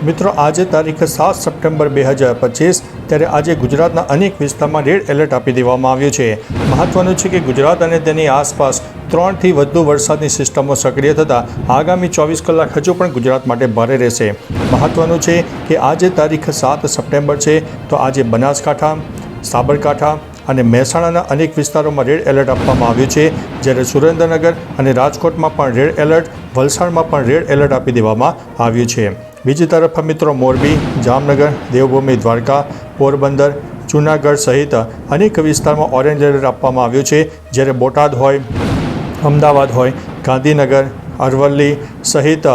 મિત્રો આજે તારીખ 7 સપ્ટેમ્બર 2025 ત્યારે આજે ગુજરાતના અનેક વિસ્તારમાં રેડ એલર્ટ આપી દેવામાં આવ્યું છે। મહત્વનું છે કે ગુજરાત અને તેની આસપાસ 3થી વધુ વરસાદની સિસ્ટમો સક્રિય થતાં આગામી 24 કલાક હજુ પણ ગુજરાત માટે ભારે રહેશે। મહત્વનું છે કે આજે તારીખ 7 સપ્ટેમ્બર છે તો આજે બનાસકાંઠા, સાબરકાંઠા અને મહેસાણાના અનેક વિસ્તારોમાં રેડ એલર્ટ આપવામાં આવ્યું છે, જ્યારે સુરેન્દ્રનગર અને રાજકોટમાં પણ રેડ એલર્ટ, વલસાડમાં પણ રેડ એલર્ટ આપી દેવામાં આવ્યું છે। બીજી તરફ મિત્રો મોરબી, જામનગર, દેવભૂમિ દ્વારકા, પોરબંદર, જૂનાગઢ સહિત અનેક વિસ્તારમાં ઓરેન્જ એલર્ટ આપવામાં આવ્યું છે, જ્યારે બોટાદ હોય, અમદાવાદ હોય, ગાંધીનગર, અરવલ્લી સહિત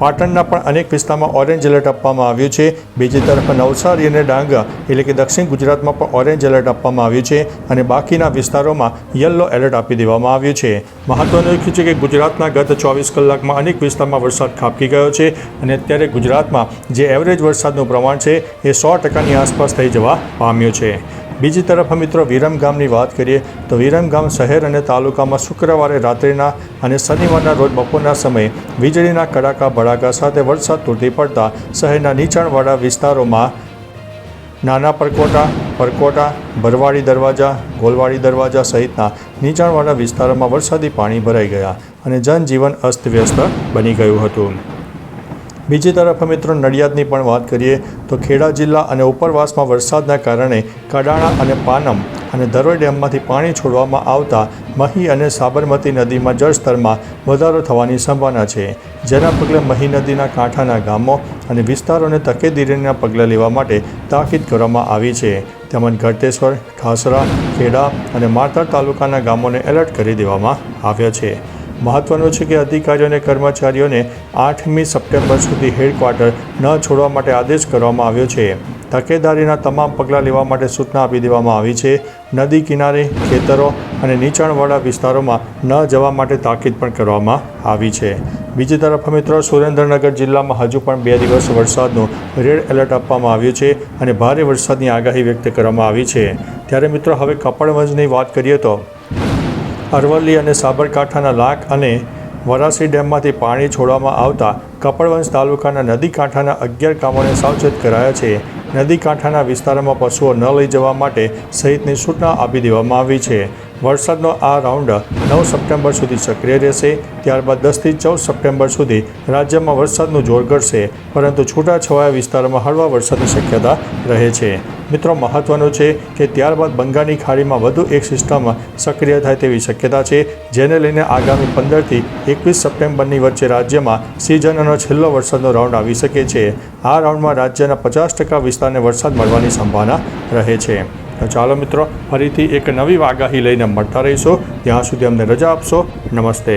પાટણના પણ અનેક વિસ્તારમાં ઓરેન્જ એલર્ટ આપવામાં આવ્યું છે। બીજી તરફ નવસારી અને ડાંગ એટલે કે દક્ષિણ ગુજરાતમાં પણ ઓરેન્જ એલર્ટ આપવામાં આવ્યું છે અને બાકીના વિસ્તારોમાં યલો એલર્ટ આપી દેવામાં આવ્યું છે। મહત્વનું એ છે કે ગુજરાતના ગત 24 કલાકમાં અનેક વિસ્તારમાં વરસાદ ખાબકી ગયો છે અને અત્યારે ગુજરાતમાં જે એવરેજ વરસાદનું પ્રમાણ છે એ 100%ની આસપાસ થઈ જવા પામ્યું છે। બીજી તરફ મિત્રો વિરમગામની વાત કરીએ તો વિરમગામ શહેર અને તાલુકામાં શુક્રવારે રાત્રિના અને શનિવારના રોજ બપોરના સમયે વીજળીના કડાકા ભડાકા સાથે વરસાદ તૂટી પડતા શહેરના નીચાણવાળા વિસ્તારોમાં નાના પરકોટા, બરવાડી દરવાજા, ગોલવાડી દરવાજા સહિતના નીચાણવાળા વિસ્તારોમાં વરસાદી પાણી ભરાઈ ગયા અને જનજીવન અસ્તવ્યસ્ત બની ગયું હતું। બીજી તરફ મિત્રો નડિયાદની પણ વાત કરીએ તો ખેડા જિલ્લા અને ઉપરવાસમાં વરસાદના કારણે કડાણા અને પાનમ અને ધરોઈ ડેમમાંથી પાણી છોડવામાં આવતા મહી અને સાબરમતી નદીમાં જળસ્તરમાં વધારો થવાની સંભાવના છે, જેના પગલે મહી નદીના કાંઠાના ગામો અને વિસ્તારોને તકેદારીના પગલાં લેવા માટે તાકીદ કરવામાં આવી છે। તેમજ ગળતેશ્વર, ઠાસરા, ખેડા અને માતર તાલુકાના ગામોને એલર્ટ કરી દેવામાં આવ્યા છે। મહત્વનું છે કે અધિકારીઓ અને કર્મચારીઓને 8મી સપ્ટેમ્બર સુધી હેડક્વાર્ટર ન છોડવા માટે આદેશ કરવામાં આવ્યો છે। તકેદારીના તમામ પગલાં લેવા માટે સૂચના આપી દેવામાં આવી છે। નદી કિનારે, ખેતરો અને નીચાણવાળા વિસ્તારોમાં ન જવા માટે તાકીદ પણ કરવામાં આવી છે। બીજી તરફ મિત્રો સુરેન્દ્રનગર જિલ્લામાં હજુ પણ 2 દિવસ વરસાદનું રેડ એલર્ટ આપવામાં આવ્યું છે અને ભારે વરસાદની આગાહી વ્યક્ત કરવામાં આવી છે। ત્યારે મિત્રો હવે કપડવંજની વાત કરીએ તો અરવલ્લી અને સાબરકાંઠાના લાખ અને વરાસી ડેમમાંથી પાણી છોડવામાં આવતા કપડવંજ તાલુકાના નદી કાંઠાના 11 ગામોને સાવચેત કરાયા છે। નદી કાંઠાના વિસ્તારોમાં પશુઓ ન લઈ જવા માટે સહિતની સૂચના આપી દેવામાં આવી છે। વરસાદનો આ રાઉન્ડ 9 સપ્ટેમ્બર સુધી સક્રિય રહેશે, ત્યારબાદ 10થી 14 સપ્ટેમ્બર સુધી રાજ્યમાં વરસાદનું જોર ઘટશે, પરંતુ છૂટાછવાયા વિસ્તારોમાં હળવા વરસાદની શક્યતા રહે છે। મિત્રો મહત્વનું છે કે ત્યારબાદ બંગાળની ખાડીમાં વધુ એક સિસ્ટમ સક્રિય થાય તેવી શક્યતા છે, જેને લઈને આગામી 15થી 21 સપ્ટેમ્બરની વચ્ચે રાજ્યમાં સિઝનનો છેલ્લો વરસાદનો રાઉન્ડ આવી શકે છે। આ રાઉન્ડમાં રાજ્યના 50% વિસ્તારને વરસાદ મળવાની સંભાવના રહે છે। તો ચાલો મિત્રો ફરીથી એક નવી આગાહી લઈને મળતા રહીશું, ત્યાં સુધી અમને રજા આપશો। નમસ્તે।